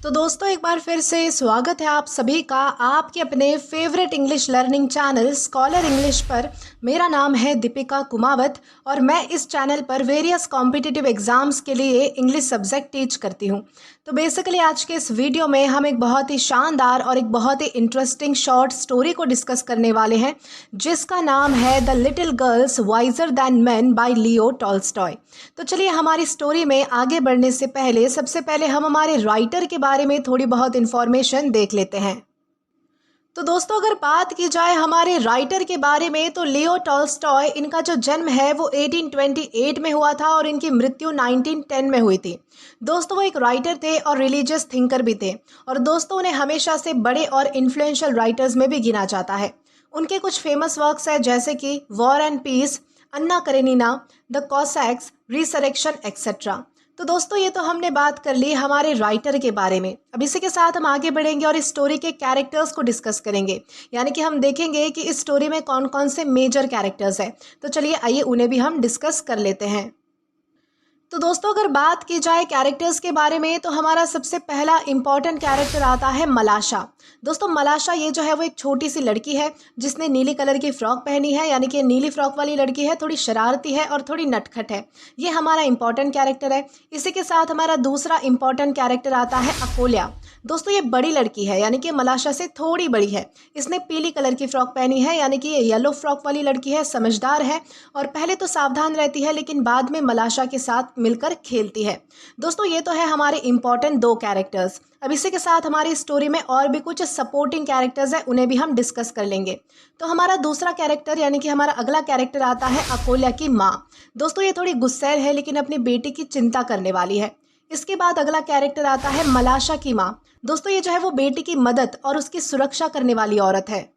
तो दोस्तों एक बार फिर से स्वागत है आप सभी का आपके अपने favourite English learning channel scholar English पर। मेरा नाम है दीपिका कुमावत और मैं इस चैनल पर वेरियस कॉम्पिटिटिव एग्ज़ाम्स के लिए इंग्लिश सब्जेक्ट टीच करती हूँ। तो बेसिकली आज के इस वीडियो में हम एक बहुत ही शानदार और एक बहुत ही इंटरेस्टिंग शॉर्ट स्टोरी को डिस्कस करने वाले हैं जिसका नाम है the little girls wiser than man by Leo Tolstoy. तो चलिए हमारी स्टोरी में आगे बढ़ने से पहले सबसे पहले हम हमारे राइटर के बारे में थोड़ी बहुत इन्फॉर्मेशन देख लेते हैं। तो दोस्तों अगर बात की जाए हमारे राइटर के बारे में तो लियो टॉल्स्टॉय, इनका जो जन्म है वो 1828 में हुआ था और इनकी मृत्यु 1910 में हुई थी। दोस्तों वो एक राइटर थे और रिलीजियस थिंकर भी थे और दोस्तों उन्हें हमेशा से बड़े और इन्फ्लुएंशियल राइटर्स में भी गिना जाता है। उनके कुछ फेमस वर्क्स हैं जैसे कि war and peace, Anna Karenina, the Cossacks, resurrection etcetera. तो दोस्तों ये तो हमने बात कर ली हमारे राइटर के बारे में। अब इसी के साथ हम आगे बढ़ेंगे और इस स्टोरी के कैरेक्टर्स को डिस्कस करेंगे, यानी कि हम देखेंगे कि इस स्टोरी में कौन कौन से मेजर कैरेक्टर्स हैं। तो चलिए आइए उन्हें भी हम डिस्कस कर लेते हैं। तो दोस्तों अगर बात की जाए कैरेक्टर्स के बारे में तो हमारा सबसे पहला इंपॉर्टेंट कैरेक्टर आता है मलाशा। दोस्तों मलाशा ये जो है वो एक छोटी सी लड़की है जिसने नीली कलर की फ्रॉक पहनी है, यानी कि नीली फ्रॉक वाली लड़की है, थोड़ी शरारती है और थोड़ी नटखट है। ये हमारा इंपॉर्टेंट कैरेक्टर है। इसी के साथ हमारा दूसरा इंपॉर्टेंट कैरेक्टर आता है अकोल्या। दोस्तों ये बड़ी लड़की है, यानी कि मलाशा से थोड़ी बड़ी है। इसने पीली कलर की फ्रॉक पहनी है, यानी कि ये येलो फ्रॉक वाली लड़की है, समझदार है और पहले तो सावधान रहती है लेकिन बाद में मलाशा के साथ मिलकर खेलती है। दोस्तों ये तो है हमारे इंपॉर्टेंट दो कैरेक्टर्स। अब इसी के साथ हमारी स्टोरी में और भी कुछ सपोर्टिंग कैरेक्टर्स हैं, उन्हें भी हम डिस्कस कर लेंगे। तो हमारा दूसरा कैरेक्टर यानी कि हमारा अगला कैरेक्टर आता है अकोल्या की माँ। दोस्तों ये थोड़ी गुस्सैल है लेकिन अपनी बेटी की चिंता करने वाली है। इसके बाद अगला कैरेक्टर आता है मलाशा की माँ। दोस्तों ये जो है वो बेटी की मदद और उसकी सुरक्षा करने वाली औरत है।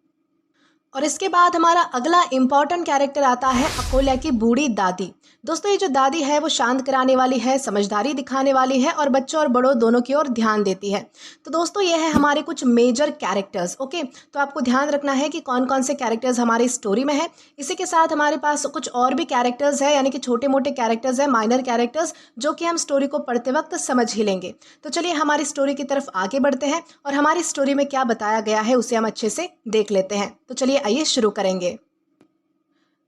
और इसके बाद हमारा अगला इंपॉर्टेंट कैरेक्टर आता है अकोल्या की बूढ़ी दादी। दोस्तों ये जो दादी है वो शांत कराने वाली है, समझदारी दिखाने वाली है और बच्चों और बड़ों दोनों की ओर ध्यान देती है। तो दोस्तों ये है हमारे कुछ मेजर कैरेक्टर्स। ओके, तो आपको ध्यान रखना है कि कौन कौन से कैरेक्टर्स हमारी स्टोरी में है। इसी के साथ हमारे पास कुछ और भी कैरेक्टर्स है, यानी कि छोटे मोटे कैरेक्टर्स है, माइनर कैरेक्टर्स, जो कि हम स्टोरी को पढ़ते वक्त समझ ही लेंगे। तो चलिए हमारी स्टोरी की तरफ आगे बढ़ते हैं और हमारी स्टोरी में क्या बताया गया है उसे हम अच्छे से देख लेते हैं। तो चलिए आइए शुरू करेंगे।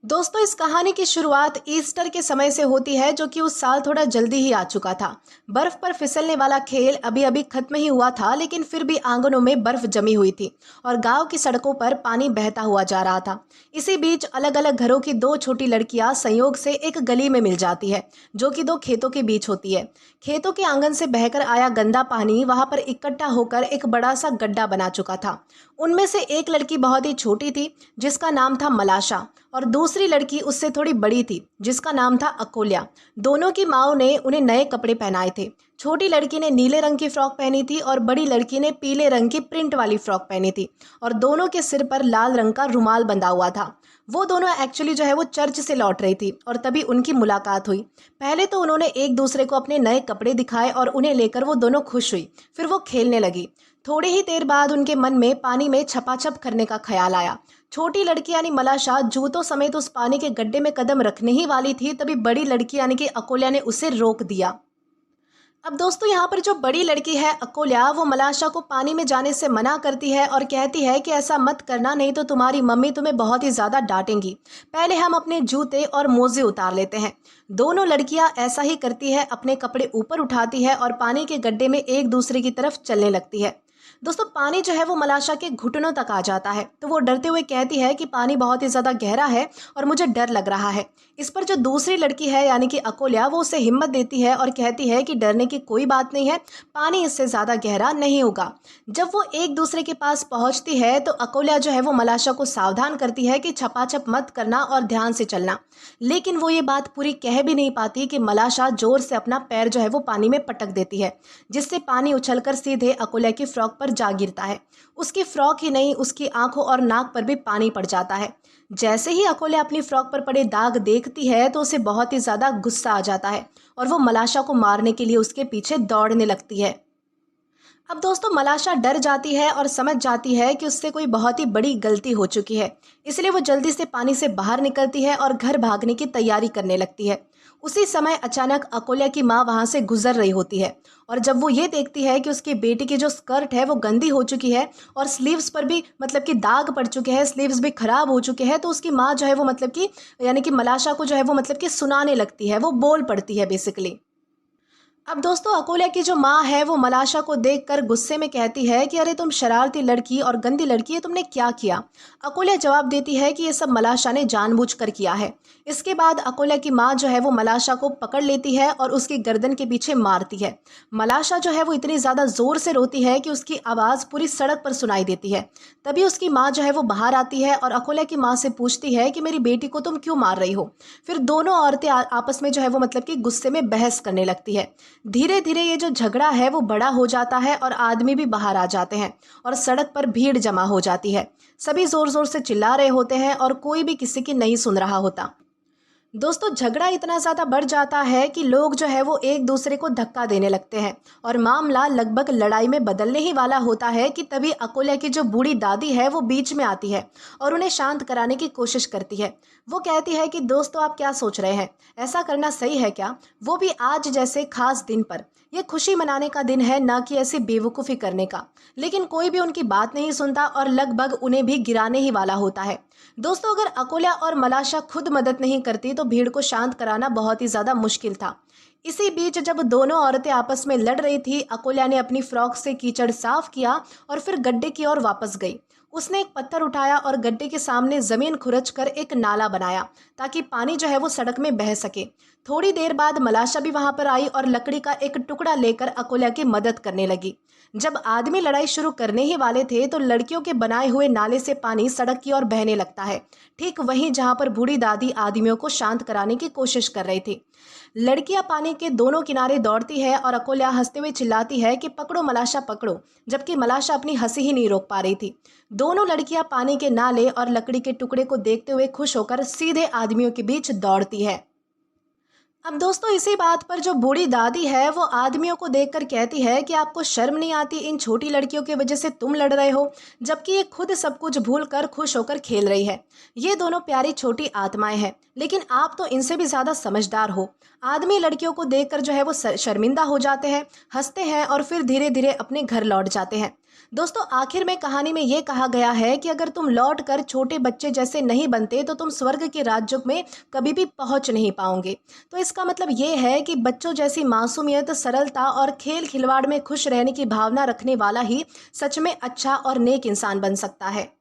दोस्तों इस कहानी की शुरुआत ईस्टर के समय से होती है जो कि उस साल थोड़ा जल्दी ही आ चुका था। बर्फ पर फिसलने वाला खेल अभी अभी खत्म ही हुआ था लेकिन फिर भी आंगनों में बर्फ जमी हुई थी और गांव की सड़कों पर पानी बहता हुआ जा रहा था। इसी बीच अलग अलग घरों की दो छोटी लड़कियां संयोग से एक गली में मिल जाती है जो कि दो खेतों के बीच होती है। खेतों के आंगन से बहकर आया गंदा पानी वहां पर इकट्ठा होकर एक बड़ा सा गड्ढा बना चुका था। उनमें से एक लड़की बहुत ही छोटी थी जिसका नाम था मलाशा और दूसरी लड़की उससे थोड़ी बड़ी थी जिसका नाम था अकोल्या। दोनों की माँओं ने उन्हें नए कपड़े पहनाए थे। छोटी लड़की ने नीले रंग की फ्रॉक पहनी थी और बड़ी लड़की ने पीले रंग की प्रिंट वाली फ्रॉक पहनी थी और दोनों के सिर पर लाल रंग का रुमाल बंधा हुआ था। वो दोनों एक्चुअली जो है वो चर्च से लौट रही थी और तभी उनकी मुलाकात हुई। पहले तो उन्होंने एक दूसरे को अपने नए कपड़े दिखाए और उन्हें लेकर वो दोनों खुश हुई। फिर वो खेलने लगी। थोड़ी ही देर बाद उनके मन में पानी में छपाछप करने का ख्याल आया। छोटी लड़की यानी मलाशा जूतों समेत उस पानी के गड्ढे में कदम रखने ही वाली थी तभी बड़ी लड़की यानी कि अकोल्या ने उसे रोक दिया। अब दोस्तों यहाँ पर जो बड़ी लड़की है अकोल्या, वो मलाशा को पानी में जाने से मना करती है और कहती है कि ऐसा मत करना, नहीं तो तुम्हारी मम्मी तुम्हें बहुत ही ज़्यादा डांटेंगी। पहले हम अपने जूते और मोजे उतार लेते हैं। दोनों लड़कियाँ ऐसा ही करती है, अपने कपड़े ऊपर उठाती है और पानी के गड्ढे में एक दूसरे की तरफ चलने लगती है। दोस्तों पानी जो है वो मलाशा के घुटनों तक आ जाता है तो वो डरते हुए कहती है कि पानी बहुत ही ज़्यादा गहरा है और मुझे डर लग रहा है। इस पर जो दूसरी लड़की है यानी कि अकोल्या, वो उसे हिम्मत देती है और कहती है कि डरने की कोई बात नहीं है, पानी इससे ज़्यादा गहरा नहीं होगा। जब वो एक दूसरे के पास पहुंचती है तो अकोल्या जो है वो मलाशा को सावधान करती है कि छपाछप मत करना और ध्यान से चलना। लेकिन वो ये बात पूरी कह भी नहीं पाती कि मलाशा जोर से अपना पैर जो है वो पानी में पटक देती है जिससे पानी उछलकर सीधे अकोल्या की फ्रॉक पर जा गिरता है। उसकी फ्रॉक ही नहीं, उसकी आंखों और नाक पर भी पानी पड़ जाता है। जैसे ही अकोल्या अपनी फ्रॉक पर पड़े दाग देखती है तो उसे बहुत ही ज्यादा गुस्सा आ जाता है और वो मलाशा को मारने के लिए उसके पीछे दौड़ने लगती है। अब दोस्तों मलाशा डर जाती है और समझ जाती है कि उससे कोई बहुत ही बड़ी गलती हो चुकी है, इसलिए वो जल्दी से पानी से बाहर निकलती है और घर भागने की तैयारी करने लगती है। उसी समय अचानक अकोला की माँ वहाँ से गुजर रही होती है और जब वो ये देखती है कि उसकी बेटी की जो स्कर्ट है वो गंदी हो चुकी है और स्लीव्स पर भी मतलब कि दाग पड़ चुके हैं, स्लीव्स भी खराब हो चुके हैं, तो उसकी माँ जो है वो मतलब कि यानी कि मलाशा को जो है वो मतलब कि सुनाने लगती है, वो बोल पड़ती है बेसिकली। अब दोस्तों अकोला की जो माँ है वो मलाशा को देखकर गुस्से में कहती है कि अरे तुम शरारती लड़की और गंदी लड़की है, तुमने क्या किया। अकोला जवाब देती है कि ये सब मलाशा ने जानबूझकर किया है। इसके बाद अकोला की माँ जो है वो मलाशा को पकड़ लेती है और उसकी गर्दन के पीछे मारती है। मलाशा जो है वो इतनी ज़्यादा ज़ोर से रोती है कि उसकी आवाज़ पूरी सड़क पर सुनाई देती है। तभी उसकी माँ जो है वो बाहर आती है और अकोला की माँ से पूछती है कि मेरी बेटी को तुम क्यों मार रही हो। फिर दोनों औरतें आपस में जो है वो मतलब कि गुस्से में बहस करने लगती है। धीरे धीरे ये जो झगड़ा है वो बड़ा हो जाता है और आदमी भी बाहर आ जाते हैं और सड़क पर भीड़ जमा हो जाती है। सभी जोर जोर से चिल्ला रहे होते हैं और कोई भी किसी की नहीं सुन रहा होता। दोस्तों झगड़ा इतना ज़्यादा बढ़ जाता है कि लोग जो है वो एक दूसरे को धक्का देने लगते हैं और मामला लगभग लड़ाई में बदलने ही वाला होता है कि तभी अकोला की जो बूढ़ी दादी है वो बीच में आती है और उन्हें शांत कराने की कोशिश करती है। वो कहती है कि दोस्तों आप क्या सोच रहे हैं, ऐसा करना सही है क्या, वो भी आज जैसे खास दिन पर। ये खुशी मनाने का दिन है, ना कि ऐसी बेवकूफ़ी करने का। लेकिन कोई भी उनकी बात नहीं सुनता और लगभग उन्हें भी गिराने ही वाला होता है। दोस्तों अगर अकोला और मलाशा खुद मदद नहीं करती तो भीड़ को शांत कराना बहुत ही ज़्यादा मुश्किल था। इसी बीच जब दोनों औरतें आपस में लड़ रही थी, अकोला ने अपनी फ्रॉक से कीचड़ साफ किया और फिर गड्ढे की ओर वापस गई। उसने एक पत्थर उठाया और गड्ढे के सामने जमीन खुरच कर एक नाला बनाया ताकि पानी जो है वो सड़क में बह सके। थोड़ी देर बाद मलाशा भी वहां पर आई और लकड़ी का एक टुकड़ा लेकर अकोला की मदद करने लगी। जब आदमी लड़ाई शुरू करने ही वाले थे तो लड़कियों के बनाए हुए नाले से पानी सड़क की ओर बहने लगता है, ठीक वहीं जहां पर बूढ़ी दादी आदमियों को शांत कराने की कोशिश कर रही थी। लड़कियां पानी के दोनों किनारे दौड़ती है और अकोला हंसते हुए चिल्लाती है कि पकड़ो मलाशा पकड़ो, जबकि मलाशा अपनी हंसी ही नहीं रोक पा रही थी। दोनों लड़कियां पानी के नाले और लकड़ी के टुकड़े को देखते हुए खुश होकर सीधे आदमियों के बीच दौड़ती है। अब दोस्तों इसी बात पर जो बूढ़ी दादी है वो आदमियों को देखकर कहती है कि आपको शर्म नहीं आती, इन छोटी लड़कियों की वजह से तुम लड़ रहे हो, जबकि ये खुद सब कुछ भूल कर खुश होकर खेल रही है। ये दोनों प्यारी छोटी आत्माएं हैं, लेकिन आप तो इनसे भी ज्यादा समझदार हो। आदमी लड़कियों को देखकर जो है वो शर्मिंदा हो जाते हैं, हंसते हैं और फिर धीरे धीरे अपने घर लौट जाते हैं। दोस्तों आखिर में कहानी में ये कहा गया है कि अगर तुम लौट कर छोटे बच्चे जैसे नहीं बनते तो तुम स्वर्ग के राज्यों में कभी भी पहुंच नहीं पाओगे। तो इसका मतलब ये है कि बच्चों जैसी मासूमियत, सरलता और खेल खिलवाड़ में खुश रहने की भावना रखने वाला ही सच में अच्छा और नेक इंसान बन सकता है।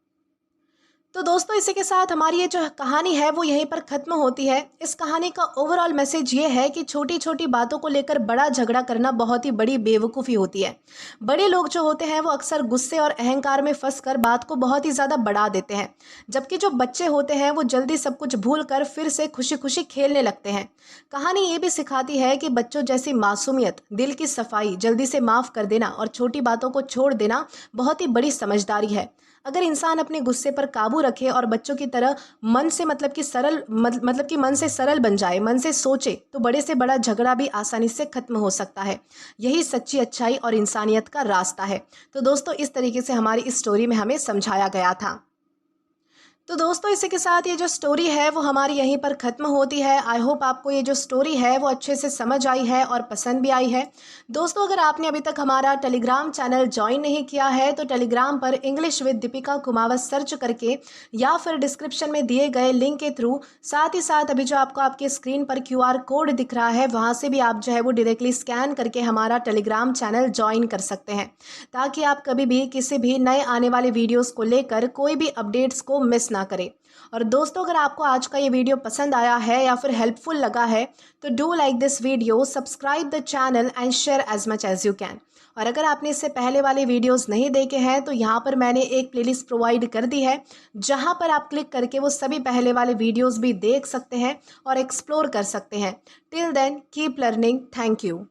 तो दोस्तों इसी के साथ हमारी ये जो कहानी है वो यहीं पर ख़त्म होती है। इस कहानी का ओवरऑल मैसेज ये है कि छोटी छोटी बातों को लेकर बड़ा झगड़ा करना बहुत ही बड़ी बेवकूफ़ी होती है। बड़े लोग जो होते हैं वो अक्सर गुस्से और अहंकार में फंस कर बात को बहुत ही ज़्यादा बढ़ा देते हैं, जबकि जो बच्चे होते हैं वो जल्दी सब कुछ भूल कर फिर से खुशी खुशी खेलने लगते हैं। कहानी ये भी सिखाती है कि बच्चों जैसी मासूमियत, दिल की सफाई, जल्दी से माफ़ कर देना और छोटी बातों को छोड़ देना बहुत ही बड़ी समझदारी है। अगर इंसान अपने गुस्से पर काबू रखे और बच्चों की तरह मन से मतलब कि मन से सरल बन जाए, मन से सोचे, तो बड़े से बड़ा झगड़ा भी आसानी से खत्म हो सकता है। यही सच्ची अच्छाई और इंसानियत का रास्ता है। तो दोस्तों इस तरीके से हमारी इस स्टोरी में हमें समझाया गया था। तो दोस्तों इसी के साथ ये जो स्टोरी है वो हमारी यहीं पर ख़त्म होती है। आई होप आपको ये जो स्टोरी है वो अच्छे से समझ आई है और पसंद भी आई है। दोस्तों अगर आपने अभी तक हमारा टेलीग्राम चैनल ज्वाइन नहीं किया है तो टेलीग्राम पर English with Deepika Kumawat search करके या फिर डिस्क्रिप्शन में दिए गए लिंक के थ्रू, साथ ही साथ अभी जो आपको आपके स्क्रीन पर QR कोड दिख रहा है वहाँ से भी आप जो है वो डायरेक्टली स्कैन करके हमारा टेलीग्राम चैनल ज्वाइन कर सकते हैं, ताकि आप कभी भी किसी भी नए आने वाले वीडियोज़ को लेकर कोई भी अपडेट्स को मिस ना करें। और दोस्तों अगर आपको आज का ये वीडियो पसंद आया है या फिर हेल्पफुल लगा है तो do like this video, subscribe the channel and share as much as you can. और अगर आपने इससे पहले वाले वीडियोस नहीं देखे हैं तो यहाँ पर मैंने एक प्लेलिस्ट प्रोवाइड कर दी है, जहाँ पर आप क्लिक करके वो सभी पहले वाले वीडियोस भी देख सकते हैं और एक्सप्लोर कर सकते हैं। Till then keep learning. Thank you.